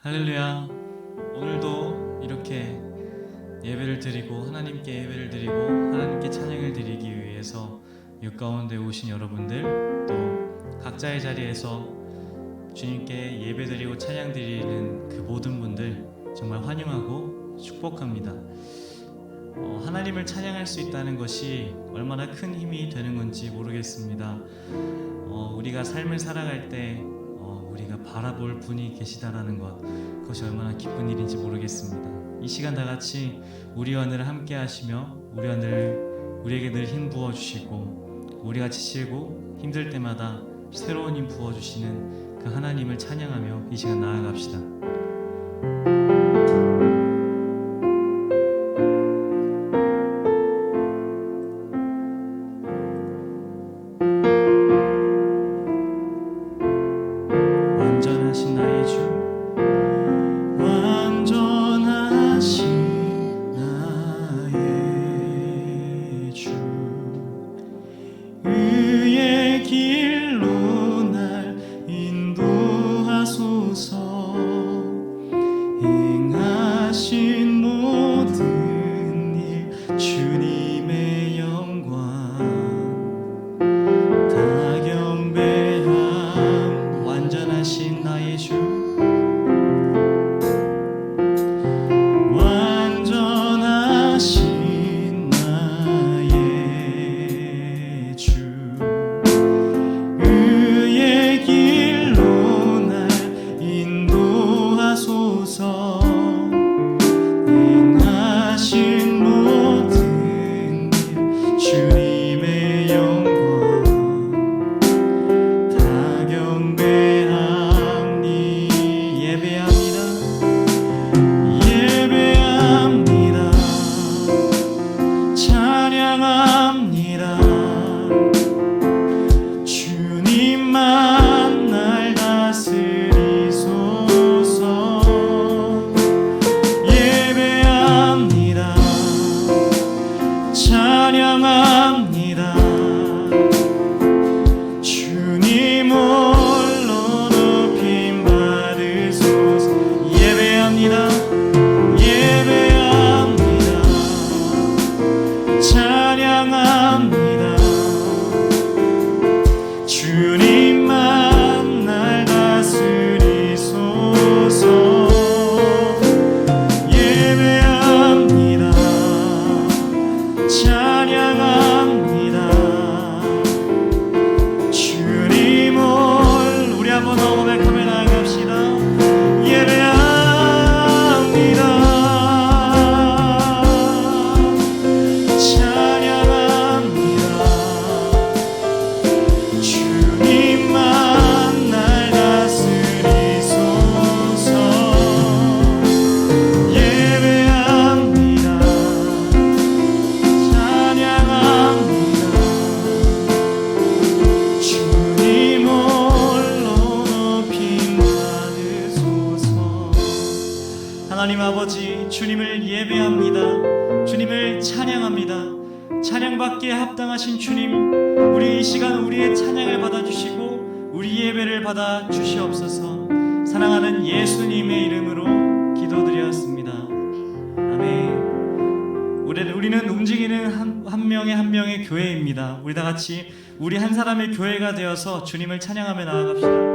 할렐루야. 오늘도 이렇게 예배를 드리고 하나님께 예배를 드리고 하나님께 찬양을 드리기 위해서 육 가운데 오신 여러분들, 또 각자의 자리에서 주님께 예배 드리고 찬양 드리는 그 모든 분들 정말 환영하고 축복합니다. 하나님을 찬양할 수 있다는 것이 얼마나 큰 힘이 되는 건지 모르겠습니다. 우리가 삶을 살아갈 때 우리가 바라볼 분이 계시다라는 것, 그것이 얼마나 기쁜 일인지 모르겠습니다. 이 시간 다 같이 우리와 늘 함께 하시며 우리에게 늘 힘 부어주시고 우리가 지치고 힘들 때마다 새로운 힘 부어주시는 그 하나님을 찬양하며 이 시간 나아갑시다. 하나님 아버지, 주님을 예배합니다. 주님을 찬양합니다. 찬양받기에 합당하신 주님, 우리 이 시간 우리의 찬양을 받아주시고 우리 예배를 받아주시옵소서. 사랑하는 예수님의 이름으로 기도드렸습니다. 아멘. 우리는 움직이는 한 명의 한 명의 교회입니다. 우리 다 같이 우리 한 사람의 교회가 되어서 주님을 찬양하며 나아갑시다.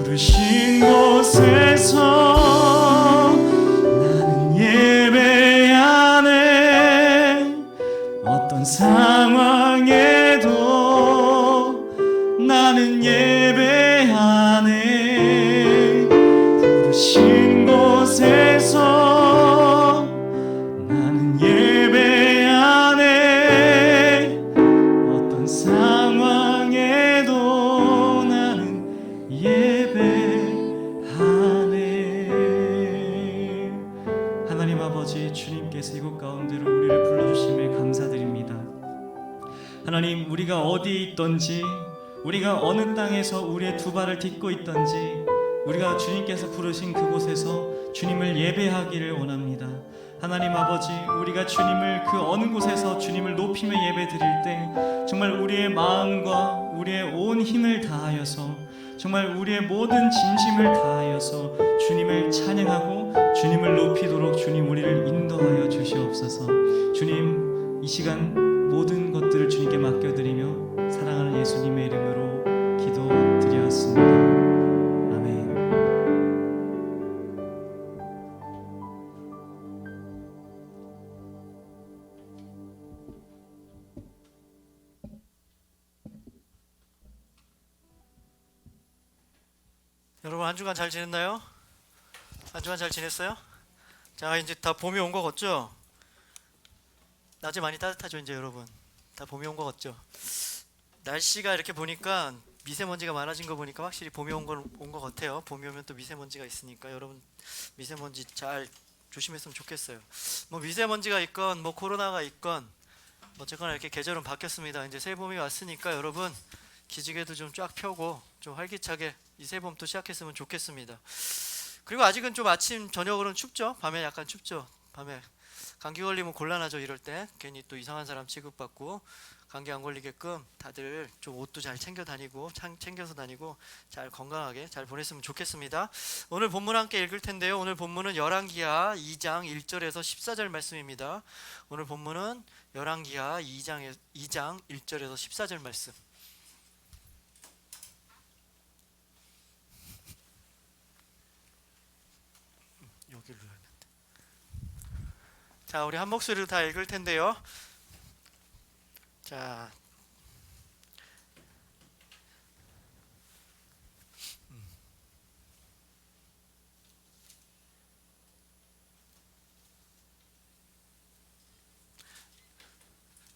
부르신 곳에서 나는 예배하네. 어떤 상황에도 나는 예배하네. 부르신 곳에서 나는 예배하네. 어떤 상황에도 나는 예배하네. 하나님 아버지, 주님께서 이곳 가운데로 우리를 불러주심에 감사드립니다. 하나님, 우리가 어디에 있던지, 우리가 어느 땅에서 우리의 두 발을 딛고 있던지, 우리가 주님께서 부르신 그곳에서 주님을 예배하기를 원합니다. 하나님 아버지, 우리가 주님을 그 어느 곳에서 주님을 높이며 예배드릴 때 정말 우리의 마음과 우리의 온 힘을 다하여서, 정말 우리의 모든 진심을 다하여서 주님을 찬양하고 주님을 높이도록 주님 우리를 인도하여 주시옵소서. 주님, 이 시간 모든 것들을 주님께 맡겨드리며 사랑하는 예수님의 이름으로 기도드렸습니다. 아멘. 여러분, 한 주간 잘 지냈나요? 한 주간 잘 지냈어요? 자, 이제 다 봄이 온 거 같죠? 낮에 많이 따뜻하죠, 이제 여러분. 다 봄이 온 거 같죠? 날씨가 이렇게 보니까 미세먼지가 많아진 거 보니까 확실히 봄이 온 거 같아요. 봄이 오면 또 미세먼지가 있으니까 여러분 미세먼지 잘 조심했으면 좋겠어요. 뭐 미세먼지가 있건 뭐 코로나가 있건 어쨌거나 이렇게 계절은 바뀌었습니다. 이제 새봄이 왔으니까 여러분 기지개도 좀 쫙 펴고 좀 활기차게 이 새봄 또 시작했으면 좋겠습니다. 그리고 아직은 좀 아침 저녁으로는 춥죠. 밤에 약간 춥죠. 밤에 감기 걸리면 곤란하죠. 이럴 때 괜히 또 이상한 사람 취급받고, 감기 안 걸리게끔 다들 좀 옷도 잘 챙겨 다니고 챙겨서 다니고 잘 건강하게 잘 보냈으면 좋겠습니다. 오늘 본문 함께 읽을 텐데요. 오늘 본문은 열왕기하 2장 1절에서 14절 말씀입니다. 오늘 본문은 열왕기하 2장 1절에서 14절 말씀. 여기를 넣어야 되는데. 자, 우리 한 목소리로 다 읽을 텐데요. 자,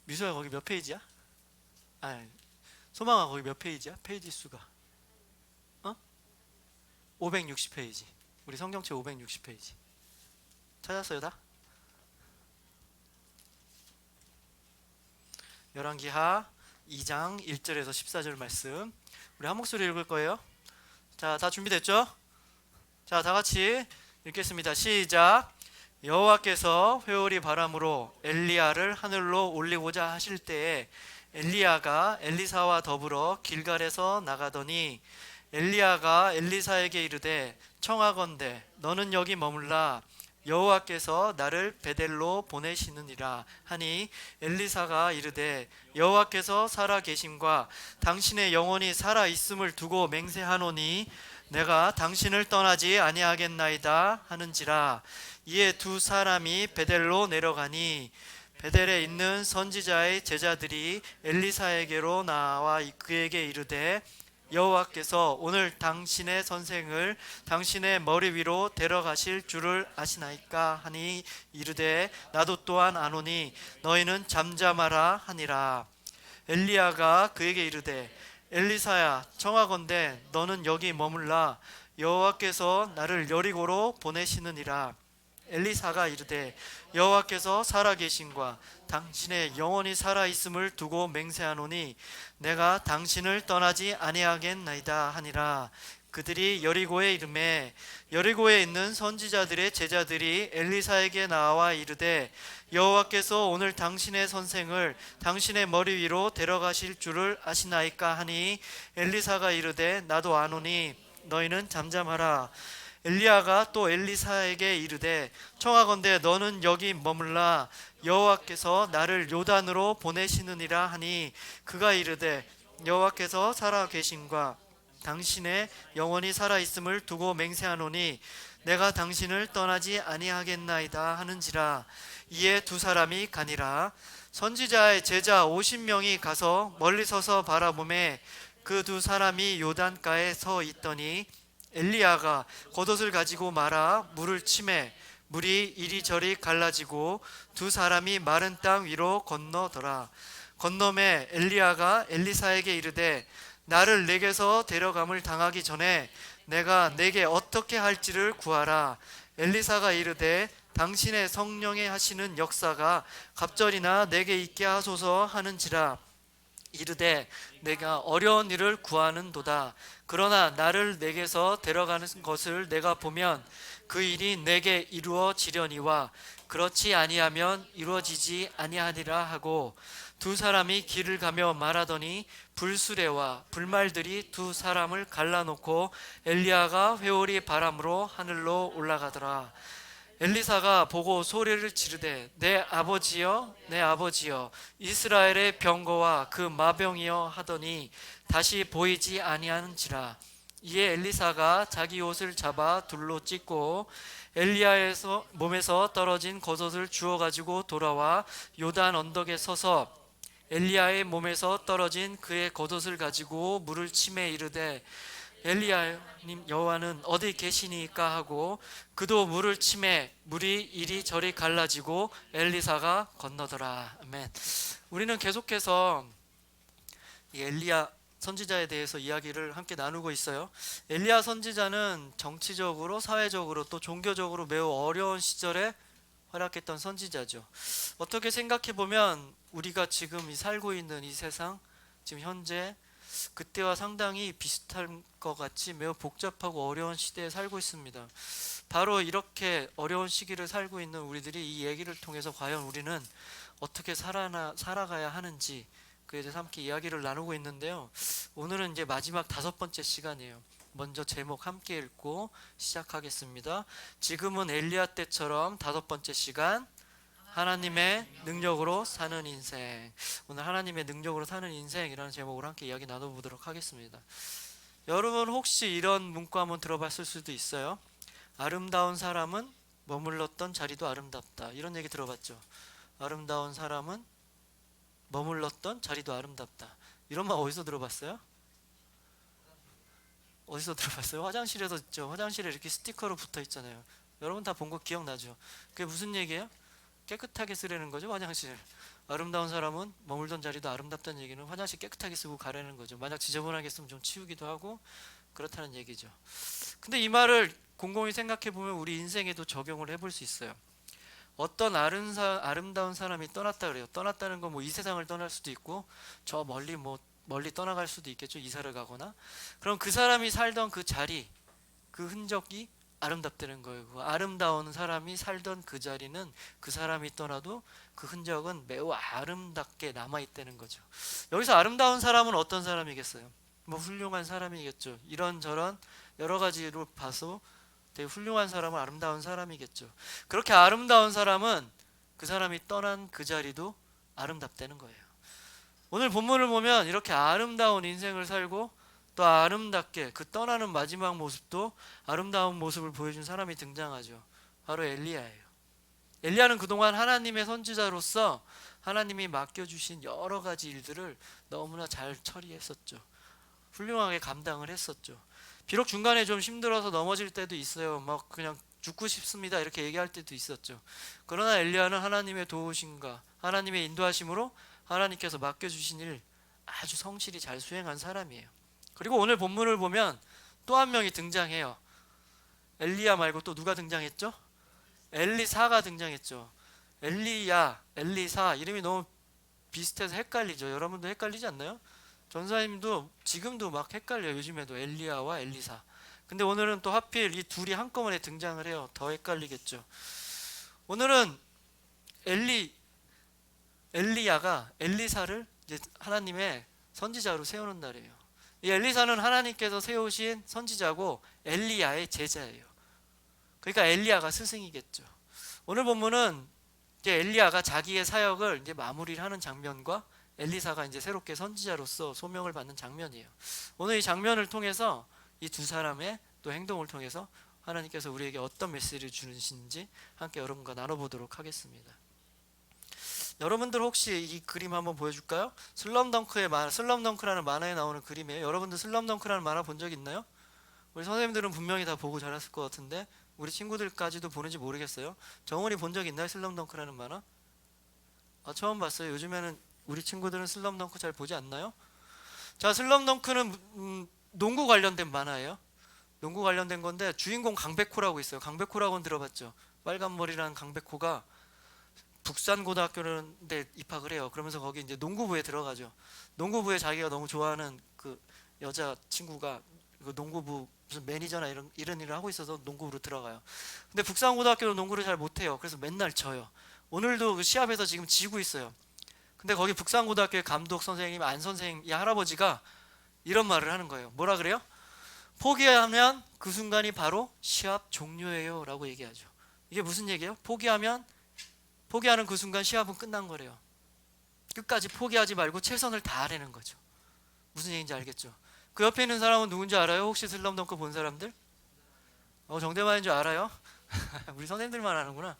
미소야 거기 몇 페이지야? 아, 소망아 거기 몇 페이지야? 페이지 수가 560페이지. 우리 성경책 560페이지 찾았어요 다? 열왕기하 2장 1절에서 14절 말씀 우리 한 목소리 읽을 거예요. 자, 다 준비됐죠? 자, 다 같이 읽겠습니다. 시작. 여호와께서 회오리 바람으로 엘리야를 하늘로 올리고자 하실 때에 엘리야가 엘리사와 더불어 길갈에서 나가더니 엘리야가 엘리사에게 이르되 청하건대 너는 여기 머물라 여호와께서 나를 베델로 보내시느니라 하니 엘리사가 이르되 여호와께서 살아 계심과 당신의 영혼이 살아 있음을 두고 맹세하노니 내가 당신을 떠나지 아니하겠나이다 하는지라. 이에 두 사람이 베델로 내려가니 베델에 있는 선지자의 제자들이 엘리사에게로 나와 그에게 이르되 여호와께서 오늘 당신의 선생을 당신의 머리 위로 데려가실 줄을 아시나이까 하니 이르되 나도 또한 아노니 너희는 잠잠하라 하니라. 엘리야가 그에게 이르되 엘리사야 청하건대 너는 여기 머물라 여호와께서 나를 여리고로 보내시느니라. 엘리사가 이르되 여호와께서 살아계신과 당신의 영혼이 살아있음을 두고 맹세하노니 내가 당신을 떠나지 아니하겠나이다 하니라. 그들이 여리고에 이르매 여리고에 있는 선지자들의 제자들이 엘리사에게 나와 이르되 여호와께서 오늘 당신의 선생을 당신의 머리 위로 데려가실 줄을 아시나이까 하니 엘리사가 이르되 나도 아노니 너희는 잠잠하라. 엘리야가 또 엘리사에게 이르되 청하건대 너는 여기 머물라 여호와께서 나를 요단으로 보내시느니라 하니 그가 이르되 여호와께서 살아 계심과 당신의 영원히 살아 있음을 두고 맹세하노니 내가 당신을 떠나지 아니하겠나이다 하는지라. 이에 두 사람이 가니라. 선지자의 제자 50명이 가서 멀리 서서 바라보매 그 두 사람이 요단가에 서 있더니 엘리야가 겉옷을 가지고 말아 물을 치매 물이 이리저리 갈라지고 두 사람이 마른 땅 위로 건너더라. 건너매 엘리야가 엘리사에게 이르되 나를 내게서 데려감을 당하기 전에 내가 내게 어떻게 할지를 구하라. 엘리사가 이르되 당신의 성령의 하시는 역사가 갑절이나 내게 있게 하소서 하는지라. 이르되 내가 어려운 일을 구하는도다. 그러나 나를 내게서 데려가는 것을 내가 보면 그 일이 내게 이루어지려니와 그렇지 아니하면 이루어지지 아니하리라 하고 두 사람이 길을 가며 말하더니 불수레와 불말들이 두 사람을 갈라놓고 엘리야가 회오리 바람으로 하늘로 올라가더라. 엘리사가 보고 소리를 지르되 내 아버지여 내 아버지여 이스라엘의 병거와 그 마병이여 하더니 다시 보이지 아니하는지라. 이에 엘리사가 자기 옷을 잡아 둘로 찢고 엘리야의 몸에서 떨어진 겉옷을 주워 가지고 돌아와 요단 언덕에 서서 엘리야의 몸에서 떨어진 그의 겉옷을 가지고 물을 치매 이르되 엘리야님 여호와는 어디 계시니까 하고 그도 물을 치매 물이 이리저리 갈라지고 엘리사가 건너더라. 아멘. 우리는 계속해서 이 엘리야 선지자에 대해서 이야기를 함께 나누고 있어요. 엘리야 선지자는 정치적으로 사회적으로 또 종교적으로 매우 어려운 시절에 활약했던 선지자죠. 어떻게 생각해 보면 우리가 지금 이 살고 있는 이 세상 지금 현재 그때와 상당히 비슷한 것 같이 매우 복잡하고 어려운 시대에 살고 있습니다. 바로 이렇게 어려운 시기를 살고 있는 우리들이 이 얘기를 통해서 과연 우리는 어떻게 살아가야 하는지 그에 대해서 함께 이야기를 나누고 있는데요. 오늘은 이제 마지막 5번째 시간이에요. 먼저 제목 함께 읽고 시작하겠습니다. 지금은 엘리야 때처럼 5번째 시간, 하나님의 능력으로 사는 인생. 오늘 하나님의 능력으로 사는 인생이라는 제목으로 함께 이야기 나눠보도록 하겠습니다. 여러분 혹시 이런 문구 한번 들어봤을 수도 있어요. 아름다운 사람은 머물렀던 자리도 아름답다. 이런 얘기 들어봤죠. 아름다운 사람은 머물렀던 자리도 아름답다. 이런 말 어디서 들어봤어요? 어디서 들어봤어요? 화장실에서 있죠. 화장실에 이렇게 스티커로 붙어 있잖아요. 여러분 다 본 거 기억나죠? 그게 무슨 얘기예요? 깨끗하게 쓰라는 거죠. 화장실. 아름다운 사람은 머물던 자리도 아름답다는 얘기는 화장실 깨끗하게 쓰고 가라는 거죠. 만약 지저분하게 쓰면 좀 치우기도 하고 그렇다는 얘기죠. 근데 이 말을 곰곰이 생각해 보면 우리 인생에도 적용을 해볼 수 있어요. 어떤 아름다운 사람이 떠났다 그래요. 떠났다는 건 뭐 이 세상을 떠날 수도 있고 저 멀리 떠나갈 수도 있겠죠. 이사를 가거나. 그럼 그 사람이 살던 그 자리, 그 흔적이 아름답다는 거예요. 그 아름다운 사람이 살던 그 자리는 그 사람이 떠나도 그 흔적은 매우 아름답게 남아있다는 거죠. 여기서 아름다운 사람은 어떤 사람이겠어요? 뭐 훌륭한 사람이겠죠. 이런저런 여러 가지로 봐서 되게 훌륭한 사람은 아름다운 사람이겠죠. 그렇게 아름다운 사람은 그 사람이 떠난 그 자리도 아름답다는 거예요. 오늘 본문을 보면 이렇게 아름다운 인생을 살고 또 아름답게 그 떠나는 마지막 모습도 아름다운 모습을 보여준 사람이 등장하죠. 바로 엘리야예요. 엘리야는 그동안 하나님의 선지자로서 하나님이 맡겨주신 여러 가지 일들을 너무나 잘 처리했었죠. 훌륭하게 감당을 했었죠. 비록 중간에 좀 힘들어서 넘어질 때도 있어요. 막 그냥 죽고 싶습니다 이렇게 얘기할 때도 있었죠. 그러나 엘리야는 하나님의 도우심과 하나님의 인도하심으로 하나님께서 맡겨주신 일 아주 성실히 잘 수행한 사람이에요. 그리고 오늘 본문을 보면 또 한 명이 등장해요. 엘리야 말고 또 누가 등장했죠? 엘리사가 등장했죠. 엘리야, 엘리사 이름이 너무 비슷해서 헷갈리죠. 여러분도 헷갈리지 않나요? 전사님도 지금도 막 헷갈려요. 요즘에도 엘리야와 엘리사. 근데 오늘은 또 하필 이 둘이 한꺼번에 등장을 해요. 더 헷갈리겠죠. 오늘은 엘리야가 엘리사를 이제 하나님의 선지자로 세우는 날이에요. 이 엘리사는 하나님께서 세우신 선지자고 엘리야의 제자예요. 그러니까 엘리야가 스승이겠죠. 오늘 본문은 이제 엘리야가 자기의 사역을 이제 마무리를 하는 장면과 엘리사가 이제 새롭게 선지자로서 소명을 받는 장면이에요. 오늘 이 장면을 통해서 이 두 사람의 또 행동을 통해서 하나님께서 우리에게 어떤 메시지를 주시는지 함께 여러분과 나눠보도록 하겠습니다. 여러분들 혹시 이 그림 한번 보여줄까요? 슬럼덩크라는 만화에 나오는 그림이에요. 여러분들 슬럼덩크라는 만화 본 적 있나요? 우리 선생님들은 분명히 다 보고 자랐을 것 같은데 우리 친구들까지도 보는지 모르겠어요. 정원이 본 적 있나요? 슬럼덩크라는 만화? 처음 봤어요. 요즘에는 우리 친구들은 슬럼덩크 잘 보지 않나요? 자, 슬럼덩크는 농구 관련된 만화예요. 농구 관련된 건데 주인공 강백호라고 있어요. 강백호라고는 들어봤죠? 빨간 머리라는 강백호가 북산고등학교에 입학을 해요. 그러면서 거기 이제 농구부에 들어가죠. 농구부에 자기가 너무 좋아하는 그 여자 친구가 그 농구부 무슨 매니저나 이런 일을 하고 있어서 농구부로 들어가요. 근데 북산고등학교는 농구를 잘 못해요. 그래서 맨날 져요. 오늘도 그 시합에서 지금 지고 있어요. 근데 거기 북산고등학교의 감독 선생님 안 선생님 이 할아버지가 이런 말을 하는 거예요. 뭐라 그래요? 포기하면 그 순간이 바로 시합 종료예요 라고 얘기하죠. 이게 무슨 얘기예요? 포기하는 그 순간 시합은 끝난 거래요. 끝까지 포기하지 말고 최선을 다하라는 거죠. 무슨 얘기인지 알겠죠? 그 옆에 있는 사람은 누군지 알아요? 혹시 슬럼덩크 본 사람들? 정대만인 줄 알아요? 우리 선생님들만 아는구나.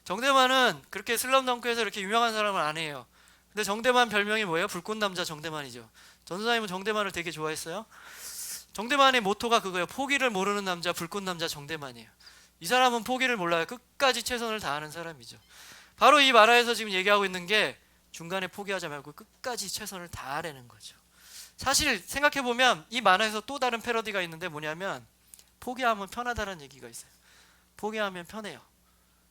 정대만은 그렇게 슬럼덩크에서 이렇게 유명한 사람은 아니에요. 근데 정대만 별명이 뭐예요? 불꽃남자 정대만이죠. 전도사님은 정대만을 되게 좋아했어요. 정대만의 모토가 그거예요. 포기를 모르는 남자, 불꽃남자 정대만이에요. 이 사람은 포기를 몰라요. 끝까지 최선을 다하는 사람이죠. 바로 이 만화에서 지금 얘기하고 있는 게 중간에 포기하지 말고 끝까지 최선을 다하라는 거죠. 사실 생각해보면 이 만화에서 또 다른 패러디가 있는데 뭐냐면 포기하면 편하다는 얘기가 있어요. 포기하면 편해요.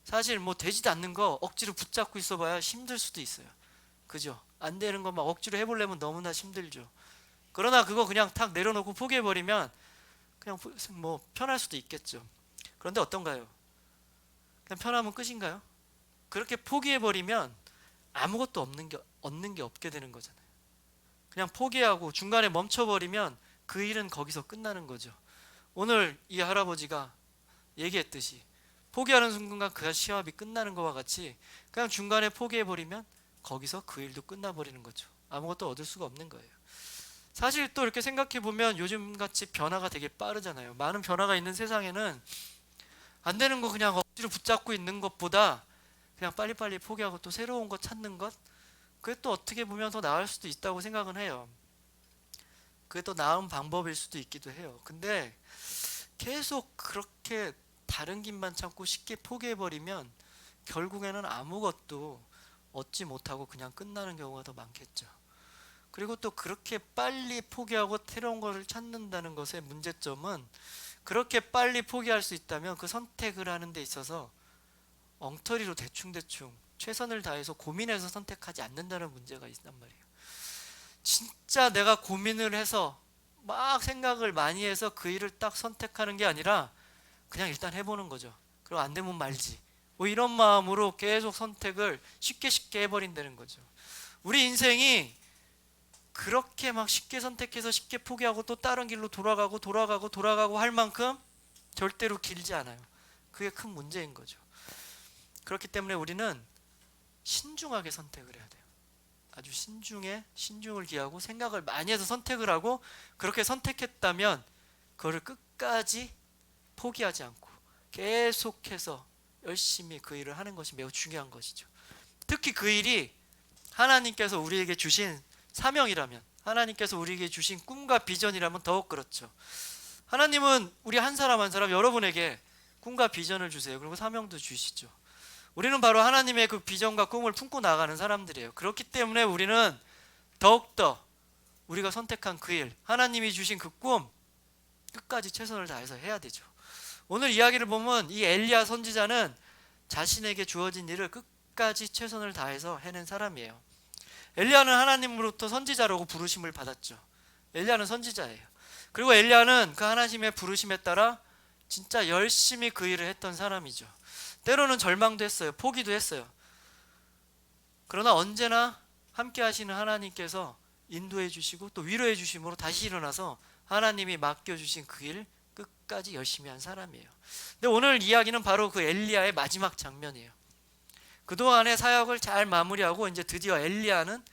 사실 뭐 되지도 않는 거 억지로 붙잡고 있어봐야 힘들 수도 있어요. 그죠? 안 되는 거 막 억지로 해보려면 너무나 힘들죠. 그러나 그거 그냥 탁 내려놓고 포기해버리면 그냥 뭐 편할 수도 있겠죠. 그런데 어떤가요? 그냥 편하면 끝인가요? 그렇게 포기해버리면 아무것도 얻는 게 없게 되는 거잖아요. 그냥 포기하고 중간에 멈춰버리면 그 일은 거기서 끝나는 거죠. 오늘 이 할아버지가 얘기했듯이 포기하는 순간 그 시합이 끝나는 것과 같이 그냥 중간에 포기해버리면 거기서 그 일도 끝나버리는 거죠. 아무것도 얻을 수가 없는 거예요. 사실 또 이렇게 생각해보면 요즘같이 변화가 되게 빠르잖아요. 많은 변화가 있는 세상에는 안 되는 거 그냥 억지로 붙잡고 있는 것보다 그냥 빨리빨리 포기하고 또 새로운 거 찾는 것, 그게 또 어떻게 보면 더 나을 수도 있다고 생각은 해요. 그게 또 나은 방법일 수도 있기도 해요. 근데 계속 그렇게 다른 길만 찾고 쉽게 포기해버리면 결국에는 아무것도 얻지 못하고 그냥 끝나는 경우가 더 많겠죠. 그리고 또 그렇게 빨리 포기하고 새로운 것을 찾는다는 것의 문제점은 그렇게 빨리 포기할 수 있다면 그 선택을 하는 데 있어서 엉터리로 대충대충 최선을 다해서 고민해서 선택하지 않는다는 문제가 있단 말이에요. 진짜 내가 고민을 해서 막 생각을 많이 해서 그 일을 딱 선택하는 게 아니라 그냥 일단 해보는 거죠. 그리고 안 되면 말지. 뭐 이런 마음으로 계속 선택을 쉽게 해버린다는 거죠. 우리 인생이 그렇게 막 쉽게 선택해서 쉽게 포기하고 또 다른 길로 돌아가고 할 만큼 절대로 길지 않아요. 그게 큰 문제인 거죠. 그렇기 때문에 우리는 신중하게 선택을 해야 돼요. 아주 신중을 기하고 생각을 많이 해서 선택을 하고 그렇게 선택했다면 그거를 끝까지 포기하지 않고 계속해서 열심히 그 일을 하는 것이 매우 중요한 것이죠. 특히 그 일이 하나님께서 우리에게 주신 사명이라면, 하나님께서 우리에게 주신 꿈과 비전이라면 더욱 그렇죠. 하나님은 우리 한 사람 한 사람 여러분에게 꿈과 비전을 주세요. 그리고 사명도 주시죠. 우리는 바로 하나님의 그 비전과 꿈을 품고 나가는 사람들이에요. 그렇기 때문에 우리는 더욱더 우리가 선택한 그 일, 하나님이 주신 그 꿈 끝까지 최선을 다해서 해야 되죠. 오늘 이야기를 보면 이 엘리야 선지자는 자신에게 주어진 일을 끝까지 최선을 다해서 해낸 사람이에요. 엘리야는 하나님으로부터 선지자라고 부르심을 받았죠. 엘리야는 선지자예요. 그리고 엘리야는 그 하나님의 부르심에 따라 진짜 열심히 그 일을 했던 사람이죠. 때로는 절망도 했어요. 포기도 했어요. 그러나 언제나 함께 하시는 하나님께서 인도해 주시고 또 위로해 주심으로 다시 일어나서 하나님이 맡겨주신 그 일 끝까지 열심히 한 사람이에요. 근데 오늘 이야기는 바로 그 엘리야의 마지막 장면이에요. 그동안의 사역을 잘 마무리하고 이제 드디어 엘리야는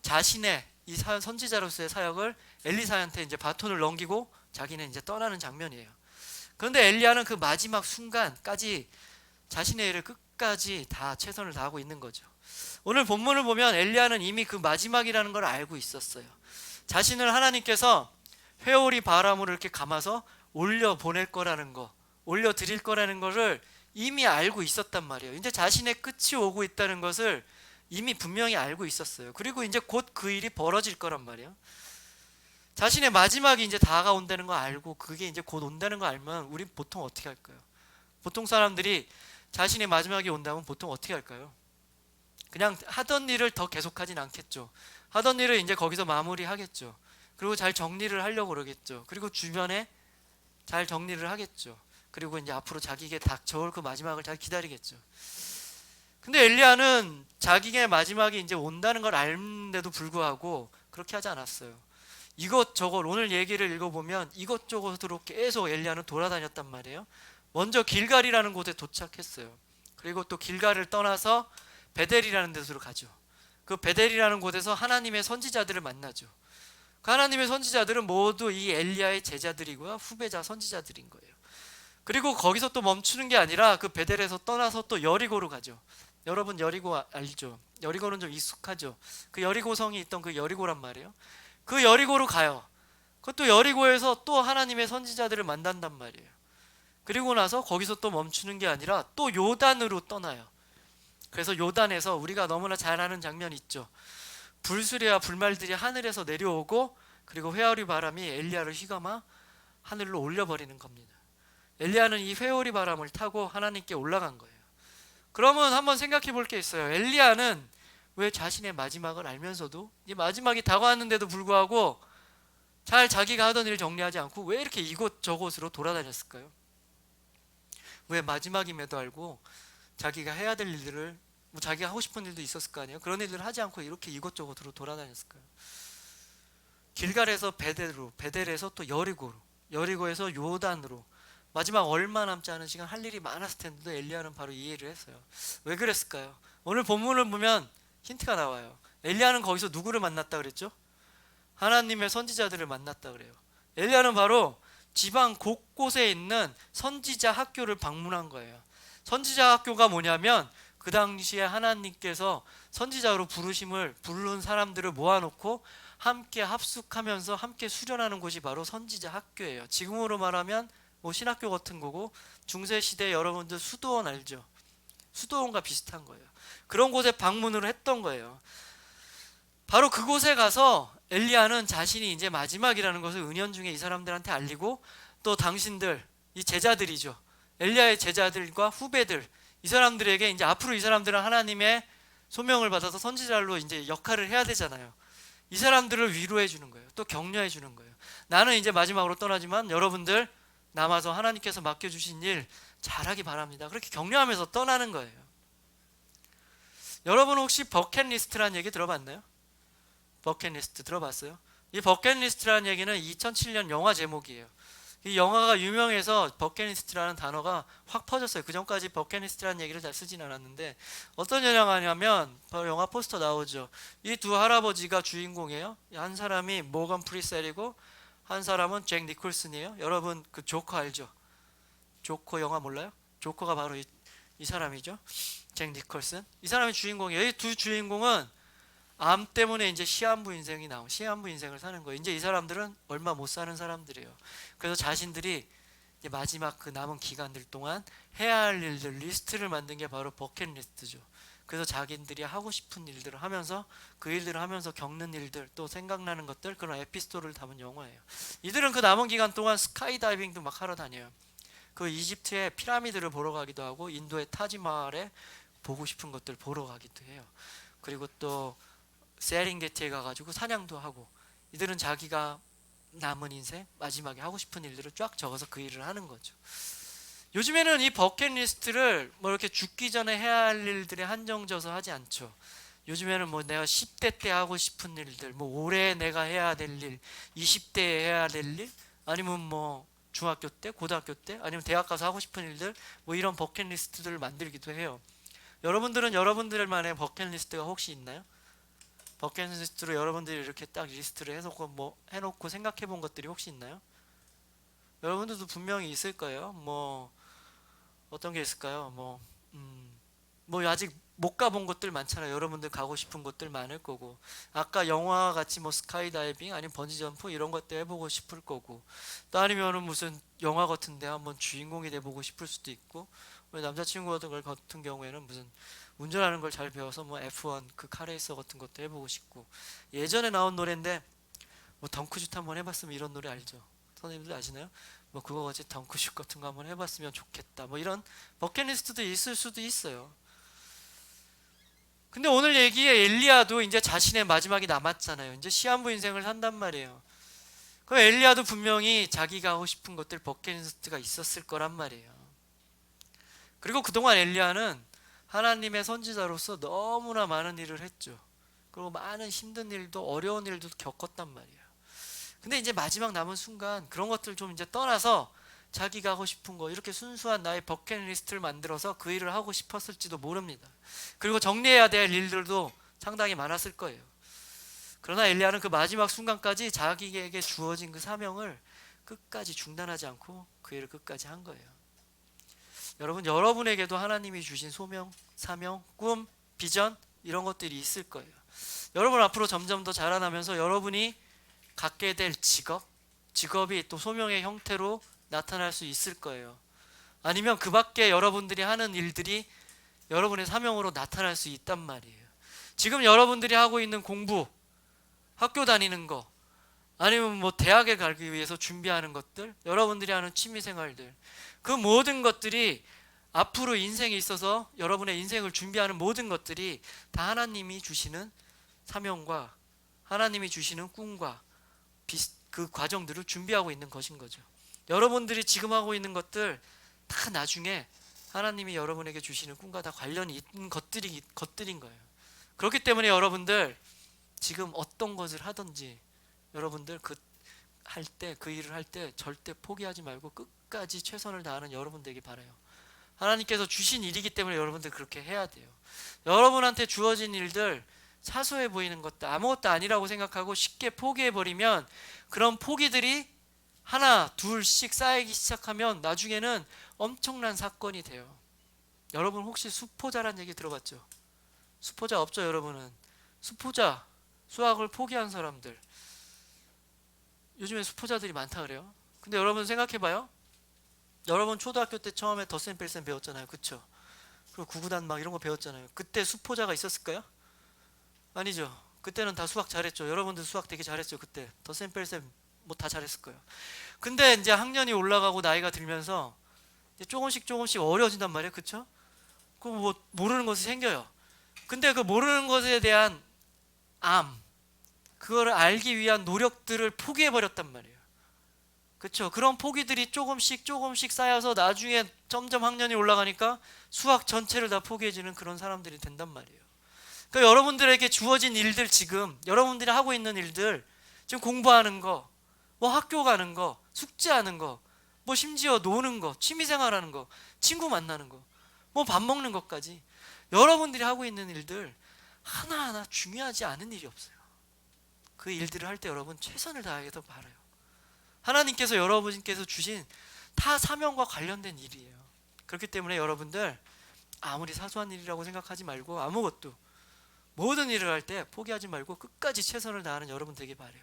자신의 이 선지자로서의 사역을 엘리사한테 이제 바톤을 넘기고 자기는 이제 떠나는 장면이에요. 그런데 엘리야는 그 마지막 순간까지 자신의 일을 끝까지 다 최선을 다하고 있는 거죠. 오늘 본문을 보면 엘리야는 이미 그 마지막이라는 걸 알고 있었어요. 자신을 하나님께서 회오리 바람으로 이렇게 감아서 올려 보낼 거라는 거, 올려 드릴 거라는 것을 이미 알고 있었단 말이에요. 이제 자신의 끝이 오고 있다는 것을 이미 분명히 알고 있었어요. 그리고 이제 곧 그 일이 벌어질 거란 말이에요. 자신의 마지막이 이제 다가온다는 거 알고 그게 이제 곧 온다는 거 알면 우리 보통 어떻게 할까요? 보통 사람들이 자신의 마지막이 온다면 보통 어떻게 할까요? 그냥 하던 일을 더 계속하진 않겠죠. 하던 일을 이제 거기서 마무리하겠죠. 그리고 잘 정리를 하려고 그러겠죠. 그리고 주변에 잘 정리를 하겠죠. 그리고 이제 앞으로 자기에게 닥쳐올 그 마지막을 잘 기다리겠죠. 근데 엘리야는 자기의 마지막이 이제 온다는 걸 알는데도 불구하고 그렇게 하지 않았어요. 이것저것 오늘 얘기를 읽어보면 이것저것으로 계속 엘리야는 돌아다녔단 말이에요. 먼저 길갈이라는 곳에 도착했어요. 그리고 또 길갈을 떠나서 베델이라는 데로 가죠. 그 베델이라는 곳에서 하나님의 선지자들을 만나죠. 그 하나님의 선지자들은 모두 이 엘리야의 제자들이고요, 후배자 선지자들인 거예요. 그리고 거기서 또 멈추는 게 아니라 그 베델에서 떠나서 또 여리고로 가죠. 여러분 여리고 알죠? 여리고는 좀 익숙하죠. 그 여리고성이 있던 그 여리고란 말이에요. 그 여리고로 가요. 그것도 여리고에서 또 하나님의 선지자들을 만난단 말이에요. 그리고 나서 거기서 또 멈추는 게 아니라 또 요단으로 떠나요. 그래서 요단에서 우리가 너무나 잘 아는 장면 있죠. 불수레와 불말들이 하늘에서 내려오고 그리고 회오리 바람이 엘리야를 휘감아 하늘로 올려버리는 겁니다. 엘리야는 이 회오리 바람을 타고 하나님께 올라간 거예요. 그러면 한번 생각해 볼 게 있어요. 엘리야는 왜 자신의 마지막을 알면서도 이 마지막이 다가왔는데도 불구하고 잘 자기가 하던 일을 정리하지 않고 왜 이렇게 이곳저곳으로 돌아다녔을까요? 왜 마지막임에도 알고 자기가 해야 될 일들을 뭐 자기가 하고 싶은 일도 있었을 거 아니에요. 그런 일들을 하지 않고 이렇게 이곳저곳으로 돌아다녔을까요? 길갈에서 베델로, 베델에서 또 여리고로, 여리고에서 요단으로 마지막 얼마 남지 않은 시간 할 일이 많았을 텐데도 엘리야는 바로 이 일을 했어요. 왜 그랬을까요? 오늘 본문을 보면 힌트가 나와요. 엘리야는 거기서 누구를 만났다 그랬죠? 하나님의 선지자들을 만났다 그래요. 엘리야는 바로 지방 곳곳에 있는 선지자 학교를 방문한 거예요. 선지자 학교가 뭐냐면 그 당시에 하나님께서 선지자로 부른 사람들을 모아놓고 함께 합숙하면서 함께 수련하는 곳이 바로 선지자 학교예요. 지금으로 말하면 뭐 신학교 같은 거고, 중세시대 여러분들 수도원 알죠? 수도원과 비슷한 거예요. 그런 곳에 방문을 했던 거예요. 바로 그곳에 가서 엘리야는 자신이 이제 마지막이라는 것을 은연중에 이 사람들한테 알리고, 또 당신들, 이 제자들이죠, 엘리야의 제자들과 후배들, 이 사람들에게 이제 앞으로 이 사람들은 하나님의 소명을 받아서 선지자로 이제 역할을 해야 되잖아요. 이 사람들을 위로해 주는 거예요. 또 격려해 주는 거예요. 나는 이제 마지막으로 떠나지만 여러분들 남아서 하나님께서 맡겨주신 일 잘하기 바랍니다. 그렇게 격려하면서 떠나는 거예요. 여러분 혹시 버킷리스트라는 얘기 들어봤나요? 버킷리스트 들어봤어요? 이 버킷리스트라는 얘기는 2007년 영화 제목이에요. 이 영화가 유명해서 버킷리스트라는 단어가 확 퍼졌어요. 그 전까지 버킷리스트라는 얘기를 잘 쓰진 않았는데, 어떤 영화냐면 바로 영화 포스터 나오죠. 이 두 할아버지가 주인공이에요. 한 사람이 모건 프리셀이고 한 사람은 잭 니콜슨이에요. 여러분 그 조커 알죠? 조커 영화 몰라요? 조커가 바로 이 사람이죠. 잭 니콜슨. 이 사람이 주인공이에요. 이 두 주인공은 암 때문에 이제 시한부 인생을 사는 거예요. 이제 이 사람들은 얼마 못 사는 사람들이에요. 그래서 자신들이 이제 마지막 그 남은 기간들 동안 해야 할 일들 리스트를 만든 게 바로 버킷리스트죠. 그래서 자기들이 하고 싶은 일들을 하면서 그 일들을 하면서 겪는 일들, 또 생각나는 것들, 그런 에피소드를 담은 영화예요. 이들은 그 남은 기간 동안 스카이다이빙도 막 하러 다녀요. 그 이집트의 피라미드를 보러 가기도 하고, 인도의 타지마할에 보고 싶은 것들 보러 가기도 해요. 그리고 또 세렝게티에 가가지고 사냥도 하고, 이들은 자기가 남은 인생 마지막에 하고 싶은 일들을 쫙 적어서 그 일을 하는 거죠. 요즘에는 이 버킷리스트를 뭐 이렇게 죽기 전에 해야 할 일들에 한정져서 하지 않죠. 요즘에는 뭐 내가 10대 때 하고 싶은 일들, 뭐 올해 내가 해야 될 일, 20대에 해야 될 일, 아니면 뭐 중학교 때, 고등학교 때, 아니면 대학 가서 하고 싶은 일들, 뭐 이런 버킷리스트들을 만들기도 해요. 여러분들은 여러분들만의 버킷리스트가 혹시 있나요? 버킷리스트로 여러분들이 이렇게 딱 리스트를 해놓고 생각해 본 것들이 혹시 있나요? 여러분들도 분명히 있을 거예요. 뭐 어떤 게 있을까요? 뭐 아직 못 가본 곳들 많잖아요. 여러분들 가고 싶은 곳들 많을 거고, 아까 영화 같이 뭐 스카이다이빙 아니면 번지점프 이런 것도 해보고 싶을 거고, 또 아니면은 무슨 영화 같은데 한번 주인공이 돼보고 싶을 수도 있고, 우리 남자친구 같은 경우에는 무슨 운전하는 걸 잘 배워서 뭐 F1 그 카레이서 같은 것도 해보고 싶고, 예전에 나온 노래인데 뭐 덩크슛 한번 해봤으면, 이런 노래 알죠? 선생님들 아시나요? 뭐 그거 같이 덩크슛 같은 거 한번 해봤으면 좋겠다, 뭐 이런 버킷리스트도 있을 수도 있어요. 근데 오늘 얘기의 엘리야도 이제 자신의 마지막이 남았잖아요. 이제 시한부 인생을 산단 말이에요. 그럼 엘리야도 분명히 자기가 하고 싶은 것들 버킷리스트가 있었을 거란 말이에요. 그리고 그동안 엘리야는 하나님의 선지자로서 너무나 많은 일을 했죠. 그리고 많은 힘든 일도 어려운 일도 겪었단 말이에요. 근데 이제 마지막 남은 순간 그런 것들 좀 이제 떠나서 자기가 하고 싶은 거, 이렇게 순수한 나의 버킷리스트를 만들어서 그 일을 하고 싶었을지도 모릅니다. 그리고 정리해야 될 일들도 상당히 많았을 거예요. 그러나 엘리야는 그 마지막 순간까지 자기에게 주어진 그 사명을 끝까지 중단하지 않고 그 일을 끝까지 한 거예요. 여러분, 여러분에게도 하나님이 주신 소명, 사명, 꿈, 비전 이런 것들이 있을 거예요. 여러분 앞으로 점점 더 자라나면서 여러분이 갖게 될 직업이 또 소명의 형태로 나타날 수 있을 거예요. 아니면 그 밖에 여러분들이 하는 일들이 여러분의 사명으로 나타날 수 있단 말이에요. 지금 여러분들이 하고 있는 공부, 학교 다니는 거, 아니면 뭐 대학에 가기 위해서 준비하는 것들, 여러분들이 하는 취미생활들, 그 모든 것들이 앞으로 인생에 있어서 여러분의 인생을 준비하는 모든 것들이 다 하나님이 주시는 사명과 하나님이 주시는 꿈과 그 과정들을 준비하고 있는 것인 거죠. 여러분들이 지금 하고 있는 것들 다 나중에 하나님이 여러분에게 주시는 꿈과 다 관련이 있는 것들인 거예요. 그렇기 때문에 여러분들 지금 어떤 것을 하든지 여러분들 그 일을 할 때 절대 포기하지 말고 끝까지 최선을 다하는 여러분 되기 바라요. 하나님께서 주신 일이기 때문에 여러분들 그렇게 해야 돼요. 여러분한테 주어진 일들, 사소해 보이는 것도 아무것도 아니라고 생각하고 쉽게 포기해버리면 그런 포기들이 하나 둘씩 쌓이기 시작하면 나중에는 엄청난 사건이 돼요. 여러분 혹시 수포자란 얘기 들어봤죠? 수포자 없죠? 여러분은 수포자, 수학을 포기한 사람들, 요즘에 수포자들이 많다 그래요. 근데 여러분 생각해봐요. 여러분 초등학교 때 처음에 덧셈 뺄셈 배웠잖아요, 그쵸? 그리고 구구단 막 이런 거 배웠잖아요. 그때 수포자가 있었을까요? 아니죠. 그때는 다 수학 잘했죠. 여러분들 수학 되게 잘했죠. 그때 덧셈 뺄셈 뭐 다 잘했을 거예요. 근데 이제 학년이 올라가고 나이가 들면서 이제 조금씩 어려워진단 말이에요, 그쵸? 그 뭐 모르는 것이 생겨요. 근데 그 모르는 것에 대한 그거를 알기 위한 노력들을 포기해버렸단 말이에요. 그렇죠? 그런 포기들이 조금씩 쌓여서 나중에 점점 학년이 올라가니까 수학 전체를 다 포기해지는 그런 사람들이 된단 말이에요. 그러니까 여러분들에게 주어진 일들, 지금 여러분들이 하고 있는 일들, 지금 공부하는 거, 뭐 학교 가는 거, 숙제하는 거, 뭐 심지어 노는 거, 취미생활하는 거, 친구 만나는 거, 뭐 밥 먹는 것까지 여러분들이 하고 있는 일들 하나하나 중요하지 않은 일이 없어요. 그 일들을 할 때 여러분 최선을 다하기도 바라요. 하나님께서 여러분께서 주신 다 사명과 관련된 일이에요. 그렇기 때문에 여러분들 아무리 사소한 일이라고 생각하지 말고 아무것도 모든 일을 할 때 포기하지 말고 끝까지 최선을 다하는 여러분 되길 바라요.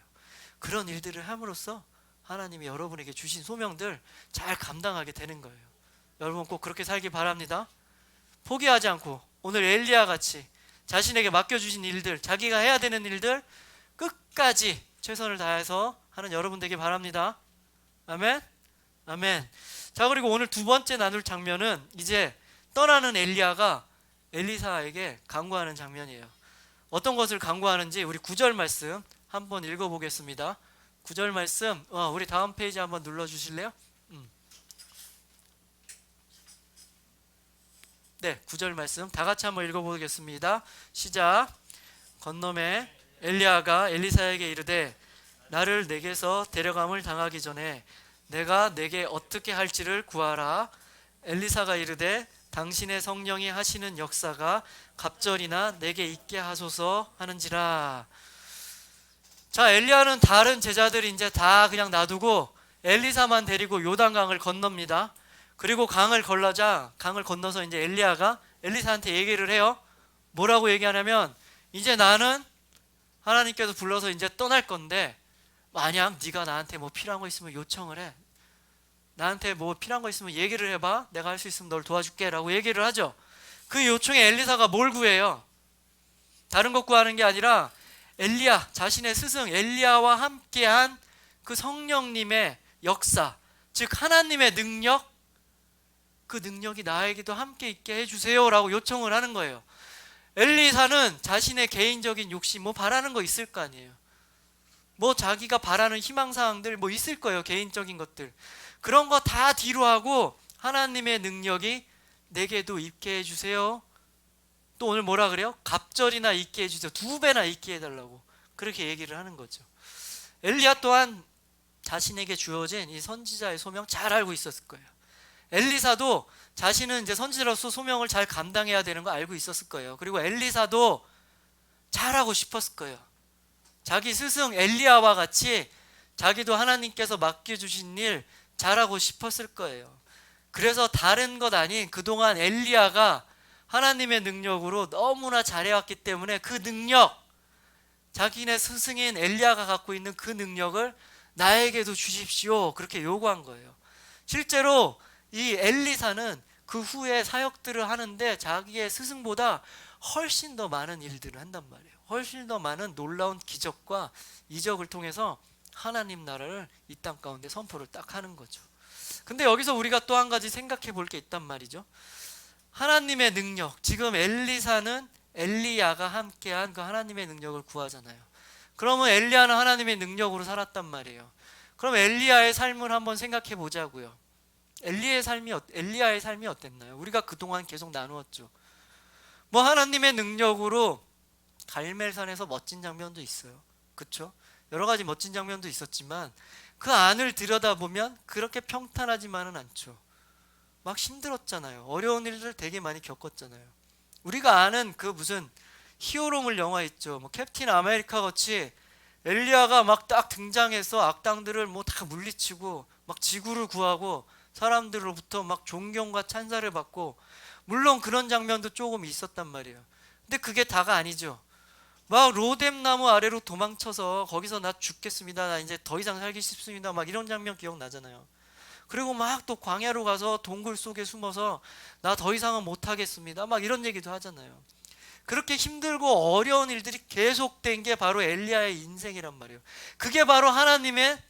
그런 일들을 함으로써 하나님이 여러분에게 주신 소명들 잘 감당하게 되는 거예요. 여러분 꼭 그렇게 살길 바랍니다. 포기하지 않고 오늘 엘리야 같이 자신에게 맡겨주신 일들, 자기가 해야 되는 일들 끝까지 최선을 다해서 하는 여러분 되길 바랍니다. 아멘? 아멘. 자, 그리고 오늘 두 번째 나눌 장면은 이제 떠나는 엘리야가 엘리사에게 간구하는 장면이에요. 어떤 것을 간구하는지 우리 9절 말씀 한번 읽어보겠습니다. 9절 말씀 우리 다음 페이지 한번 눌러주실래요? 네, 9절 말씀 다 같이 한번 읽어보겠습니다. 시작. 건너매 엘리야가 엘리사에게 이르되 나를 내게서 데려감을 당하기 전에 내가 내게 어떻게 할지를 구하라. 엘리사가 이르되 당신의 성령이 하시는 역사가 갑절이나 내게 있게 하소서 하는지라. 자, 엘리야는 다른 제자들이 이제 다 그냥 놔두고 엘리사만 데리고 요단강을 건넙니다. 그리고 강을 건너서 이제 엘리야가 엘리사한테 얘기를 해요. 뭐라고 얘기하냐면, 이제 나는 하나님께서 불러서 이제 떠날 건데 만약 네가 나한테 뭐 필요한 거 있으면 요청을 해. 나한테 뭐 필요한 거 있으면 얘기를 해봐. 내가 할 수 있으면 널 도와줄게 라고 얘기를 하죠. 그 요청에 엘리사가 뭘 구해요? 다른 것 구하는 게 아니라 엘리야, 자신의 스승 엘리야와 함께한 그 성령님의 역사, 즉 하나님의 능력, 그 능력이 나에게도 함께 있게 해주세요 라고 요청을 하는 거예요. 엘리사는 자신의 개인적인 욕심, 뭐 바라는 거 있을 거 아니에요. 뭐 자기가 바라는 희망사항들 뭐 있을 거예요. 개인적인 것들. 그런 거 다 뒤로 하고 하나님의 능력이 내게도 있게 해주세요. 또 오늘 뭐라 그래요? 갑절이나 있게 해주세요. 2배나 있게 해달라고 그렇게 얘기를 하는 거죠. 엘리야 또한 자신에게 주어진 이 선지자의 소명 잘 알고 있었을 거예요. 엘리사도 자신은 이제 선지자로서 소명을 잘 감당해야 되는 거 알고 있었을 거예요. 그리고 엘리사도 잘하고 싶었을 거예요. 자기 스승 엘리야와 같이 자기도 하나님께서 맡겨주신 일 잘하고 싶었을 거예요. 그래서 다른 것 아닌 그동안 엘리야가 하나님의 능력으로 너무나 잘해왔기 때문에 그 능력, 자기네 스승인 엘리야가 갖고 있는 그 능력을 나에게도 주십시오 그렇게 요구한 거예요. 실제로 이 엘리사는 그 후에 사역들을 하는데 자기의 스승보다 훨씬 더 많은 일들을 한단 말이에요. 훨씬 더 많은 놀라운 기적과 이적을 통해서 하나님 나라를 이 땅 가운데 선포를 딱 하는 거죠. 근데 여기서 우리가 또 한 가지 생각해 볼 게 있단 말이죠. 하나님의 능력, 지금 엘리사는 엘리야가 함께한 그 하나님의 능력을 구하잖아요. 그러면 엘리야는 하나님의 능력으로 살았단 말이에요. 그럼 엘리야의 삶을 한번 생각해 보자고요. 엘리야의 삶이 어땠나요? 우리가 그동안 계속 나누었죠. 뭐 하나님의 능력으로 갈멜산에서 멋진 장면도 있어요. 그렇죠? 여러 가지 멋진 장면도 있었지만 그 안을 들여다보면 그렇게 평탄하지만은 않죠. 막 힘들었잖아요. 어려운 일들 되게 많이 겪었잖아요. 우리가 아는 그 무슨 히어로물 영화 있죠. 뭐 캡틴 아메리카 같이 엘리야가 막 딱 등장해서 악당들을 뭐 다 물리치고 막 지구를 구하고 사람들로부터 막 존경과 찬사를 받고, 물론 그런 장면도 조금 있었단 말이에요. 근데 그게 다가 아니죠. 막 로뎀 나무 아래로 도망쳐서 거기서 나 죽겠습니다, 나 이제 더 이상 살기 싫습니다, 막 이런 장면 기억나잖아요. 그리고 막 또 광야로 가서 동굴 속에 숨어서 나 더 이상은 못하겠습니다, 막 이런 얘기도 하잖아요. 그렇게 힘들고 어려운 일들이 계속된 게 바로 엘리야의 인생이란 말이에요. 그게 바로 하나님의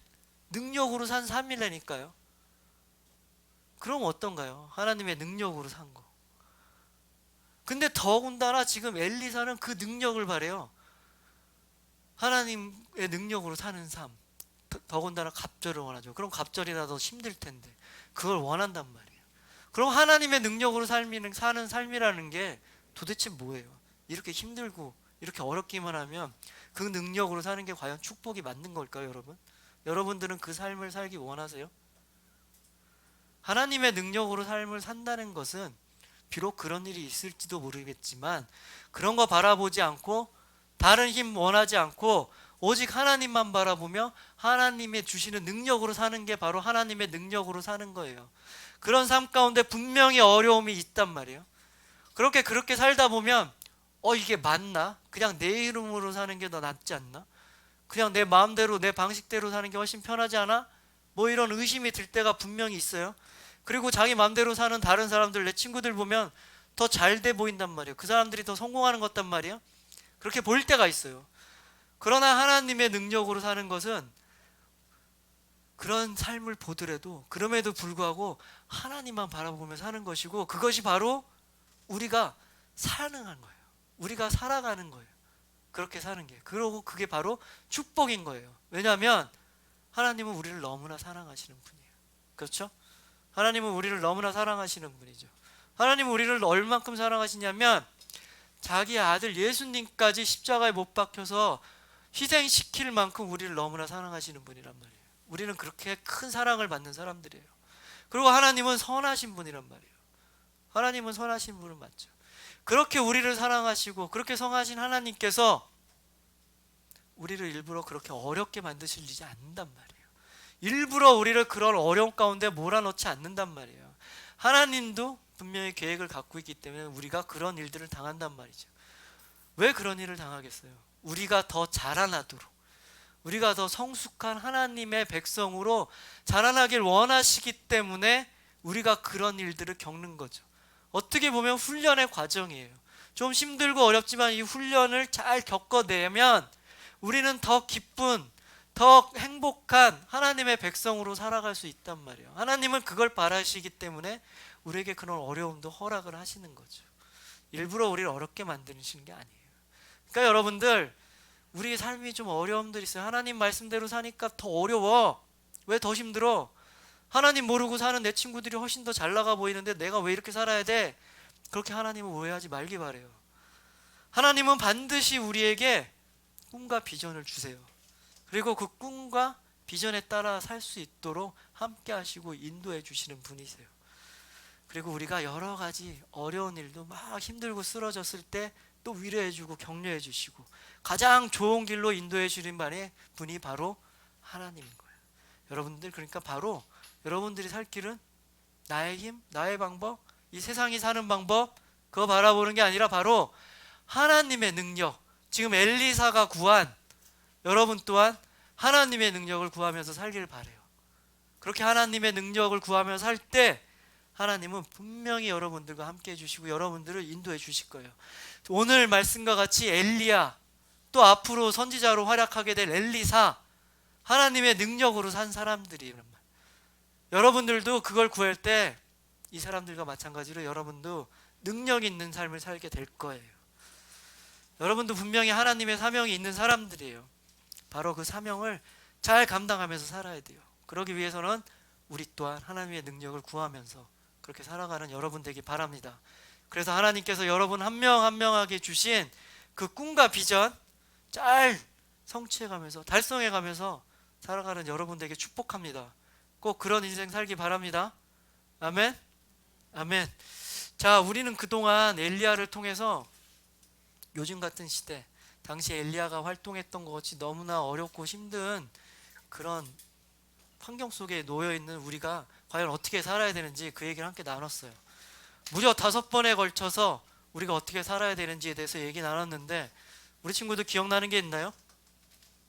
능력으로 산 삶이라니까요. 그럼 어떤가요? 하나님의 능력으로 산 거. 근데 더군다나 지금 엘리사는 그 능력을 바래요. 하나님의 능력으로 사는 삶. 더군다나 갑절을 원하죠. 그럼 갑절이나 더 힘들 텐데 그걸 원한단 말이에요. 그럼 하나님의 능력으로 사는 삶이라는 게 도대체 뭐예요? 이렇게 힘들고 이렇게 어렵기만 하면 그 능력으로 사는 게 과연 축복이 맞는 걸까요, 여러분? 여러분들은 그 삶을 살기 원하세요? 하나님의 능력으로 삶을 산다는 것은 비록 그런 일이 있을지도 모르겠지만 그런 거 바라보지 않고 다른 힘 원하지 않고 오직 하나님만 바라보며 하나님의 주시는 능력으로 사는 게 바로 하나님의 능력으로 사는 거예요. 그런 삶 가운데 분명히 어려움이 있단 말이에요. 그렇게 살다 보면 이게 맞나? 그냥 내 이름으로 사는 게 더 낫지 않나? 그냥 내 마음대로 내 방식대로 사는 게 훨씬 편하지 않아? 뭐 이런 의심이 들 때가 분명히 있어요. 그리고 자기 마음대로 사는 다른 사람들, 내 친구들 보면 더 잘 돼 보인단 말이에요. 그 사람들이 더 성공하는 것 같단 말이에요. 그렇게 보일 때가 있어요. 그러나 하나님의 능력으로 사는 것은 그런 삶을 보더라도 그럼에도 불구하고 하나님만 바라보며 사는 것이고, 그것이 바로 우리가 사랑한 거예요. 우리가 살아가는 거예요. 그렇게 사는 게. 그러고 그게 바로 축복인 거예요. 왜냐하면 하나님은 우리를 너무나 사랑하시는 분이에요. 그렇죠? 하나님은 우리를 너무나 사랑하시는 분이죠. 하나님은 우리를 얼만큼 사랑하시냐면 자기 아들 예수님까지 십자가에 못 박혀서 희생시킬 만큼 우리를 너무나 사랑하시는 분이란 말이에요. 우리는 그렇게 큰 사랑을 받는 사람들이에요. 그리고 하나님은 선하신 분이란 말이에요. 하나님은 선하신 분은 맞죠. 그렇게 우리를 사랑하시고 그렇게 성하신 하나님께서 우리를 일부러 그렇게 어렵게 만드시지 않는단 말이에요. 일부러 우리를 그런 어려움 가운데 몰아넣지 않는단 말이에요. 하나님도 분명히 계획을 갖고 있기 때문에 우리가 그런 일들을 당한단 말이죠. 왜 그런 일을 당하겠어요? 우리가 더 자라나도록, 우리가 더 성숙한 하나님의 백성으로 자라나길 원하시기 때문에 우리가 그런 일들을 겪는 거죠. 어떻게 보면 훈련의 과정이에요. 좀 힘들고 어렵지만 이 훈련을 잘 겪어내면 우리는 더 기쁜, 더 행복한 하나님의 백성으로 살아갈 수 있단 말이에요. 하나님은 그걸 바라시기 때문에 우리에게 그런 어려움도 허락을 하시는 거죠. 일부러 우리를 어렵게 만드시는 게 아니에요. 그러니까 여러분들, 우리 삶이 좀 어려움들이 있어요. 하나님 말씀대로 사니까 더 어려워. 왜 더 힘들어? 하나님 모르고 사는 내 친구들이 훨씬 더 잘 나가 보이는데 내가 왜 이렇게 살아야 돼? 그렇게 하나님을 오해하지 말기 바래요. 하나님은 반드시 우리에게 꿈과 비전을 주세요. 그리고 그 꿈과 비전에 따라 살 수 있도록 함께 하시고 인도해 주시는 분이세요. 그리고 우리가 여러 가지 어려운 일도 막 힘들고 쓰러졌을 때 또 위로해 주고 격려해 주시고 가장 좋은 길로 인도해 주는 분이 바로 하나님인 거예요. 여러분들, 그러니까 바로 여러분들이 살 길은 나의 힘, 나의 방법, 이 세상이 사는 방법, 그거 바라보는 게 아니라 바로 하나님의 능력, 지금 엘리사가 구한 여러분 또한 하나님의 능력을 구하면서 살길 바래요. 그렇게 하나님의 능력을 구하면서 살 때 하나님은 분명히 여러분들과 함께 해주시고 여러분들을 인도해 주실 거예요. 오늘 말씀과 같이 엘리야, 또 앞으로 선지자로 활약하게 될 엘리사, 하나님의 능력으로 산 사람들이란 말이에요. 여러분들도 그걸 구할 때 이 사람들과 마찬가지로 여러분도 능력 있는 삶을 살게 될 거예요. 여러분도 분명히 하나님의 사명이 있는 사람들이에요. 바로 그 사명을 잘 감당하면서 살아야 돼요. 그러기 위해서는 우리 또한 하나님의 능력을 구하면서 그렇게 살아가는 여러분 되기 바랍니다. 그래서 하나님께서 여러분 한 명 한 명에게 주신 그 꿈과 비전 잘 성취해가면서 달성해가면서 살아가는 여러분 되게 축복합니다. 꼭 그런 인생 살기 바랍니다. 아멘. 아멘. 자, 우리는 그동안 엘리야를 통해서 요즘 같은 시대, 당시 엘리야가 활동했던 것 같이 너무나 어렵고 힘든 그런 환경 속에 놓여있는 우리가 과연 어떻게 살아야 되는지 그 얘기를 함께 나눴어요. 무려 5번에 걸쳐서 우리가 어떻게 살아야 되는지에 대해서 얘기 나눴는데 우리 친구들 기억나는 게 있나요?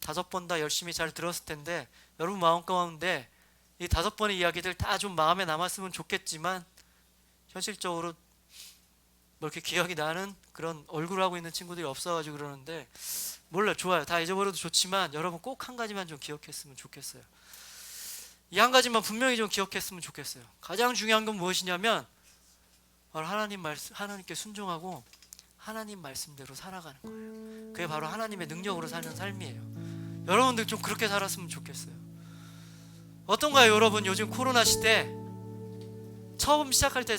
5번 다 열심히 잘 들었을 텐데 여러분 마음 가운데 이 5번의 이야기들 다 좀 마음에 남았으면 좋겠지만 현실적으로 뭐 이렇게 기억이 나는 그런 얼굴을 하고 있는 친구들이 없어가지고 그러는데 몰라요. 좋아요. 다 잊어버려도 좋지만 여러분 꼭 한 가지만 좀 기억했으면 좋겠어요. 이 한 가지만 분명히 좀 기억했으면 좋겠어요. 가장 중요한 건 무엇이냐면 바로 하나님께 순종하고 하나님 말씀대로 살아가는 거예요. 그게 바로 하나님의 능력으로 사는 삶이에요. 여러분들 좀 그렇게 살았으면 좋겠어요. 어떤가요? 여러분, 요즘 코로나 시대 처음 시작할 때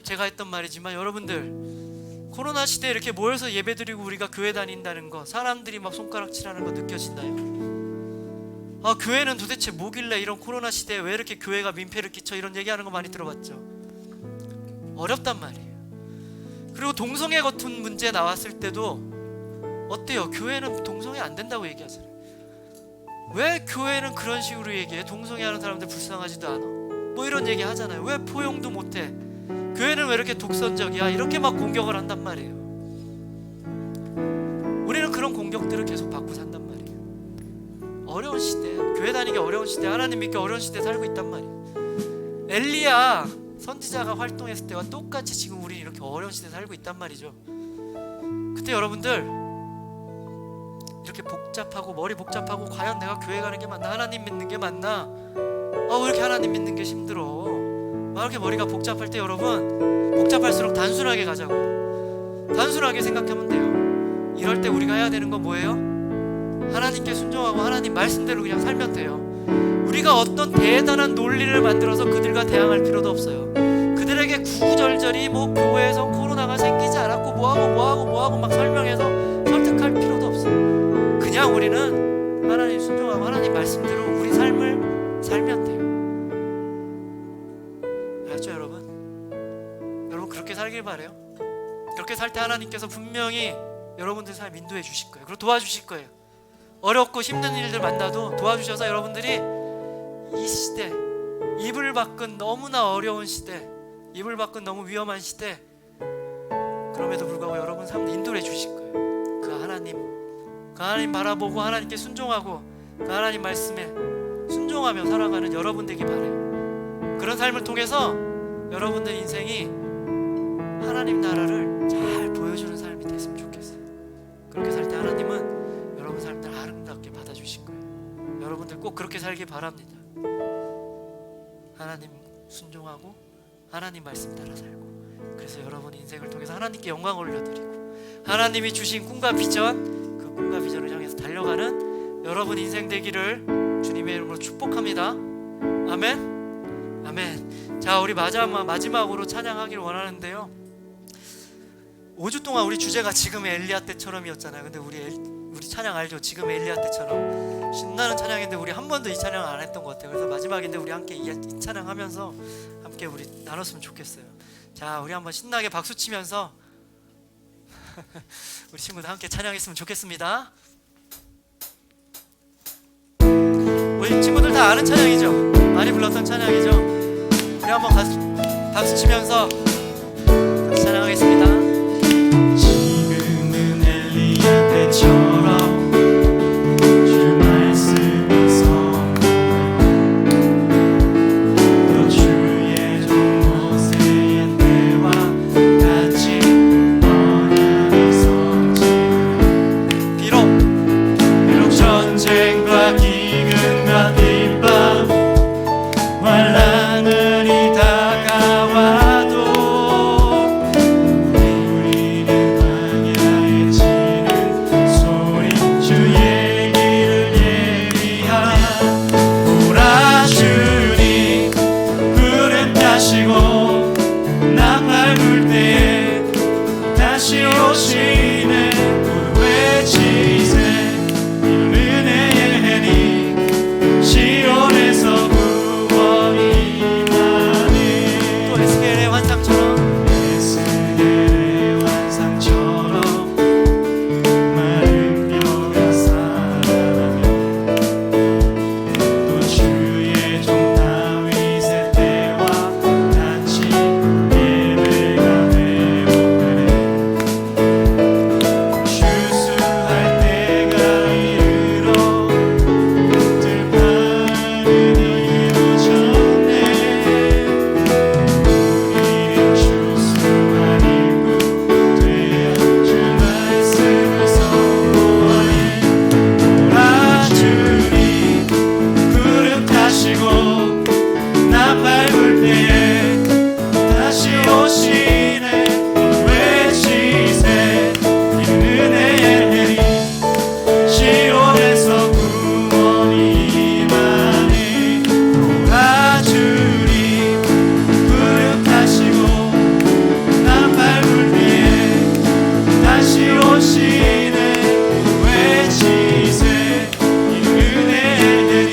제가 했던 말이지만 여러분들 코로나 시대에 이렇게 모여서 예배드리고 우리가 교회 다닌다는 거, 사람들이 막 손가락질하는 거 느껴진다요? 아, 교회는 도대체 뭐길래 이런 코로나 시대에 왜 이렇게 교회가 민폐를 끼쳐, 이런 얘기하는 거 많이 들어봤죠? 어렵단 말이에요. 그리고 동성애 같은 문제 나왔을 때도 어때요? 교회는 동성애 안 된다고 얘기하잖아요. 왜 교회는 그런 식으로 얘기해? 동성애 하는 사람들 불쌍하지도 않아, 뭐 이런 얘기 하잖아요. 왜 포용도 못해? 교회는 왜 이렇게 독선적이야? 이렇게 막 공격을 한단 말이에요. 우리는 그런 공격들을 계속 받고 산단 말이에요. 어려운 시대, 교회 다니기 어려운 시대, 하나님 믿기 어려운 시대 살고 있단 말이에요. 엘리야 선지자가 활동했을 때와 똑같이 지금 우리 이렇게 어려운 시대 살고 있단 말이죠. 그때 여러분들 이렇게 복잡하고 머리 복잡하고 과연 내가 교회 가는 게 맞나? 하나님 믿는 게 맞나? 왜 이렇게 하나님 믿는 게 힘들어? 왜 이렇게 머리가 복잡할 때 여러분, 복잡할수록 단순하게 가자고. 단순하게 생각하면 돼요. 이럴 때 우리가 해야 되는 건 뭐예요? 하나님께 순종하고 하나님 말씀대로 그냥 살면 돼요. 우리가 어떤 대단한 논리를 만들어서 그들과 대항할 필요도 없어요. 그들에게 구구절절히 뭐 교회에서 코로나가 생기지 않았고 뭐하고 막 설명해서 설득할 필요도 없어요. 그냥 우리는 하나님 순종하고 하나님 말씀대로 우리 삶을 살면 돼요. 알았죠, 여러분? 여러분 그렇게 살길 바래요. 그렇게 살 때 하나님께서 분명히 여러분들 삶 인도해 주실 거예요. 그리고 도와주실 거예요. 어렵고 힘든 일들 만나도 도와주셔서 여러분들이 이 시대, 이불 밖은 너무나 어려운 시대, 이불 밖은 너무 위험한 시대, 그럼에도 불구하고 여러분 삶을 인도해 주실 거예요. 그 하나님 바라보고 하나님께 순종하고 그 하나님 말씀에 순종하며 살아가는 여러분 되기 바래요. 그런 삶을 통해서 여러분들 인생이 하나님 나라를 잘 보여주는 삶이 됐으면 좋겠어요. 그렇게 살 때 하나님은 여러분 삶을 아름답게 받아주실 거예요. 여러분들 꼭 그렇게 살길 바랍니다. 하나님 순종하고 하나님 말씀 따라 살고, 그래서 여러분 인생을 통해서 하나님께 영광 올려드리고 하나님이 주신 꿈과 비전, 그 꿈과 비전을 향해서 달려가는 여러분 인생 되기를 주님의 이름으로 축복합니다. 아멘. 아멘. 자, 우리 마지막으로 찬양하기를 원하는데요, 5주 동안 우리 주제가 지금의 엘리야 때처럼이었잖아요. 근데 우리 찬양 알죠? 지금의 엘리야 때처럼 신나는 찬양인데 우리 한 번도 이 찬양 안 했던 것 같아요. 그래서 마지막인데 우리 함께 이 찬양하면서 함께 우리 나눴으면 좋겠어요. 자, 우리 한번 신나게 박수 치면서 우리 친구들 함께 찬양했으면 좋겠습니다. 우리 친구들 다 아는 찬양이죠? 많이 불렀던 찬양이죠? 우리 한번 박수 치면서 같이 찬양하겠습니다. 지금은 엘리야 때처럼 주 말씀이 선포되고 또 주의 종 모세의 때와 같이 언약이 성취되고 비록 전쟁과 기근과 빗밤 환난이 다가와도 우리는 광야에 지는 소리 주의 길을 예비하라. 오라 주님 구름 타시고 나팔 불 때에 다시 오시네. 구름 외치세 이런 은혜의 해니 시온에서 구원이 임하네. 또 에스겔의 환상처럼 에스겔의 환상처럼 마른 뼈가 살아나며 또 주의 종 다윗의 때와 같이 예배가 회복되네. 추수할 때가 이르러 들판은 이루어졌네. 우리는 추수한 일꾼 되어 주 말씀을 선포하네. 오라 주님 구름 타시고 나팔 불 때에 다시 오시네. 외치세 이른 은혜의 해리 시온에서 구원이 임하네. 오라 주님 구름 타시고 나팔 불 때에 다시 오시네. 외치세 이른 은혜의 해리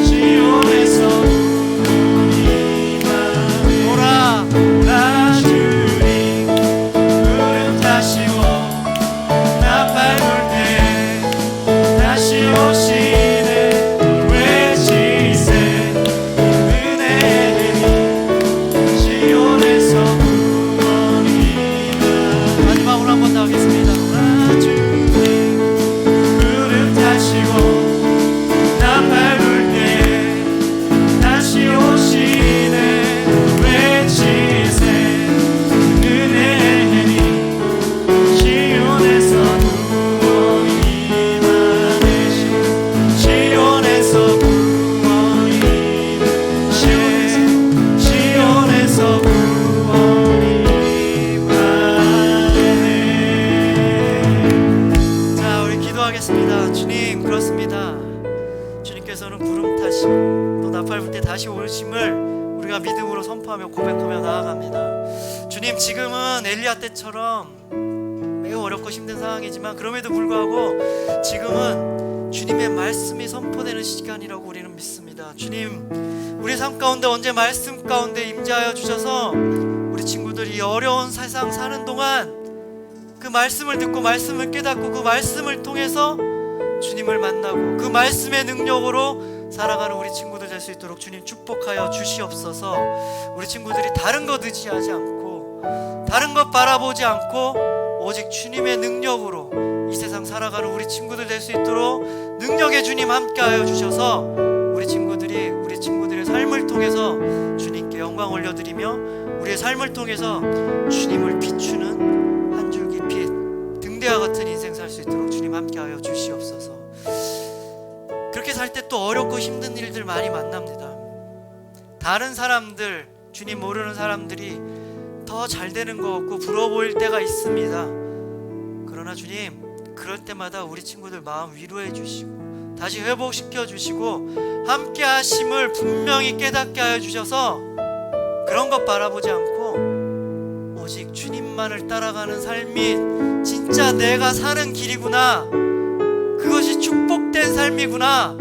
시온에서 구원이 임하네. 오라 주님 구름 타시고 나팔 불 때에 다시 오시네. 외치세 은혜의 해리 시온에서 구원이 임하네. 마지막으로 한 번 더 하겠습니다. 오라 주님 구름 타시고 나팔 불 때에 다시 오시네. 외치세 은혜의 해리 시온에서 구원이 임하네. 시온에서 구원이 임하네. 시온에서 구원이 임하네. 자, 우리 기도하겠습니다. 주님, 그렇습니다. 주님께서는 구름 타시고 또 나팔 불 때 다시 오심을 우리가 믿음으로 선포하며 고백하며 나아갑니다. 주님, 지금은 엘리야 때처럼 매우 어렵고 힘든 상황이지만 그럼에도 불구하고 지금은 주님의 말씀이 선포되는 시간이라고 우리는 믿습니다. 주님, 우리 삶 가운데 언제 말씀 가운데 임재하여 주셔서 우리 친구들 친구들이 어려운 세상 사는 동안 그 말씀을 듣고 말씀을 깨닫고 그 말씀을 통해서 주님을 만나고 그 말씀의 능력으로 살아가는 우리 친구들 될 수 있도록 주님 축복하여 주시옵소서. 우리 친구들이 다른 것 의지하지 않고 다른 것 바라보지 않고 오직 주님의 능력으로 이 세상 살아가는 우리 친구들 될 수 있도록 능력의 주님 함께하여 주셔서 우리 친구들의 삶을 통해서 주님께 영광 올려드리며 우리의 삶을 통해서 주님을 비추는 한 줄기 빛, 등대와 같은 인생 살 수 있도록 주님 함께하여 주시옵소서. 그렇게 살 때 또 어렵고 힘든 일들 많이 만납니다. 다른 사람들, 주님 모르는 사람들이 더 잘 되는 것 같고 부러워 보일 때가 있습니다. 그러나 주님, 그럴 때마다 우리 친구들 마음 위로해 주시고 다시 회복시켜 주시고 함께 하심을 분명히 깨닫게 하여 주셔서 그런 것 바라보지 않고 오직 주님만을 따라가는 삶이 진짜 내가 사는 길이구나, 그것이 축복된 삶이구나,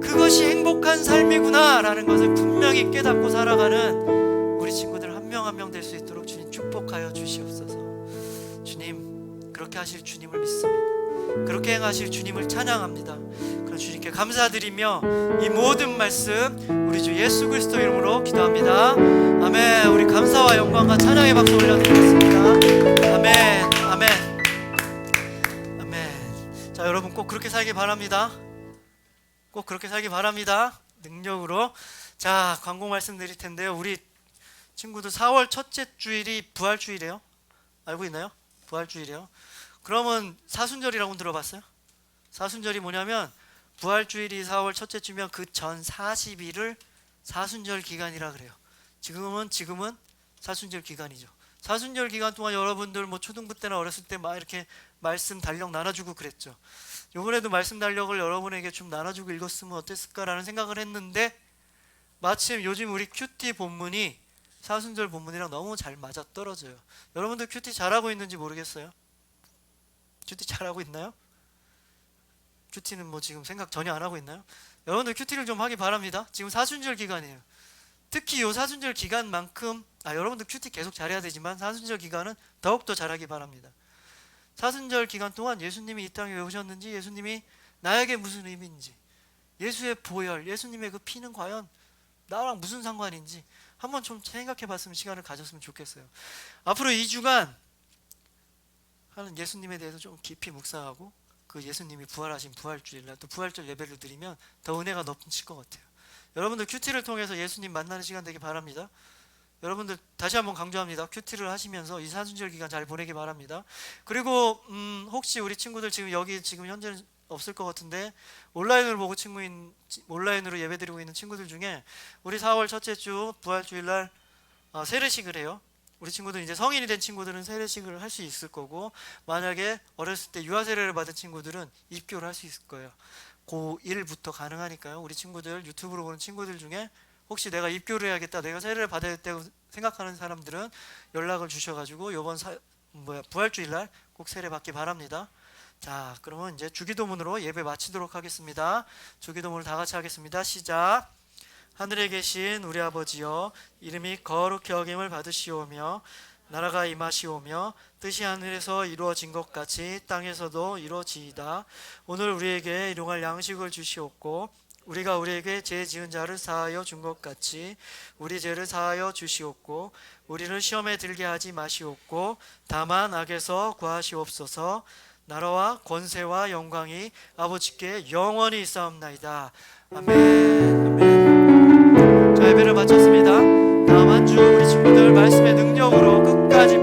그것이 행복한 삶이구나 라는 것을 분명히 깨닫고 살아가는 우리 친구들 한 명 한 명 될 수 있도록 주님 축복하여 주시옵소서. 주님, 그렇게 하실 주님을 믿습니다. 그렇게 행하실 주님을 찬양합니다. 그런 주님께 감사드리며 이 모든 말씀 우리 주 예수 그리스도 이름으로 기도합니다. 아멘. 우리 감사와 영광과 찬양의 박수 올려드리겠습니다. 아멘. 아멘. 아멘. 자, 여러분 꼭 그렇게 살기 바랍니다. 꼭 그렇게 살기 바랍니다. 능력으로. 자, 광고 말씀드릴 텐데요. 우리 친구들 4월 첫째 주일이 부활주일이에요. 알고 있나요? 부활주일이에요. 그러면 사순절이라고 들어봤어요? 사순절이 뭐냐면 부활주일이 4월 첫째 주면 그 전 40일을 사순절 기간이라 그래요. 지금은 사순절 기간이죠. 사순절 기간 동안 여러분들 뭐 초등부 때나 어렸을 때 막 이렇게 말씀 달력 나눠주고 그랬죠. 이번에도 말씀 달력을 여러분에게 좀 나눠주고 읽었으면 어땠을까라는 생각을 했는데 마침 요즘 우리 큐티 본문이 사순절 본문이랑 너무 잘 맞아떨어져요. 여러분들 큐티 잘하고 있는지 모르겠어요. 큐티 잘하고 있나요? 큐티는 뭐 지금 생각 전혀 안 하고 있나요? 여러분들 큐티를 좀 하기 바랍니다. 지금 사순절 기간이에요. 특히 이 사순절 기간만큼 여러분들 큐티 계속 잘해야 되지만 사순절 기간은 더욱더 잘하기 바랍니다. 사순절 기간 동안 예수님이 이 땅에 왜 오셨는지, 예수님이 나에게 무슨 의미인지, 예수의 보혈, 예수님의 그 피는 과연 나랑 무슨 상관인지 한번 좀 생각해 봤으면 시간을 가졌으면 좋겠어요. 앞으로 2주간 하는 예수님에 대해서 좀 깊이 묵상하고 그 예수님이 부활하신 부활주일날 또 부활절 예배를 드리면 더 은혜가 넘칠 것 같아요. 여러분들 큐티를 통해서 예수님 만나는 시간 되기 바랍니다. 여러분들 다시 한번 강조합니다. 큐티를 하시면서 이 사순절 기간 잘 보내기 바랍니다. 그리고 혹시 우리 친구들 지금 현재는 없을 것 같은데 온라인으로 보고 온라인으로 예배드리고 있는 친구들 중에 우리 4월 첫째 주 부활주일날 세례식을 해요. 우리 친구들 이제 성인이 된 친구들은 세례식을 할 수 있을 거고, 만약에 어렸을 때 유아 세례를 받은 친구들은 입교를 할 수 있을 거예요. 고1부터 가능하니까요. 우리 친구들, 유튜브로 보는 친구들 중에 혹시 내가 입교를 해야겠다, 내가 세례를 받아야겠다고 생각하는 사람들은 연락을 주셔가지고 이번 부활주일날 꼭 세례 받기 바랍니다. 자, 그러면 이제 주기도문으로 예배 마치도록 하겠습니다. 주기도문을 다 같이 하겠습니다. 시작. 하늘에 계신 우리 아버지여, 이름이 거룩히 여김을 받으시오며 나라가 임하시오며 뜻이 하늘에서 이루어진 것 같이 땅에서도 이루어지이다. 오늘 우리에게 일용할 양식을 주시옵고 우리가 우리에게 죄 지은 자를 사하여 준 것 같이 우리 죄를 사하여 주시옵고 우리를 시험에 들게 하지 마시옵고 다만 악에서 구하시옵소서. 나라와 권세와 영광이 아버지께 영원히 있사옵나이다. 아멘. 아멘. 자, 예배를 마쳤습니다. 다음 한 주 우리 친구들 말씀의 능력으로 끝까지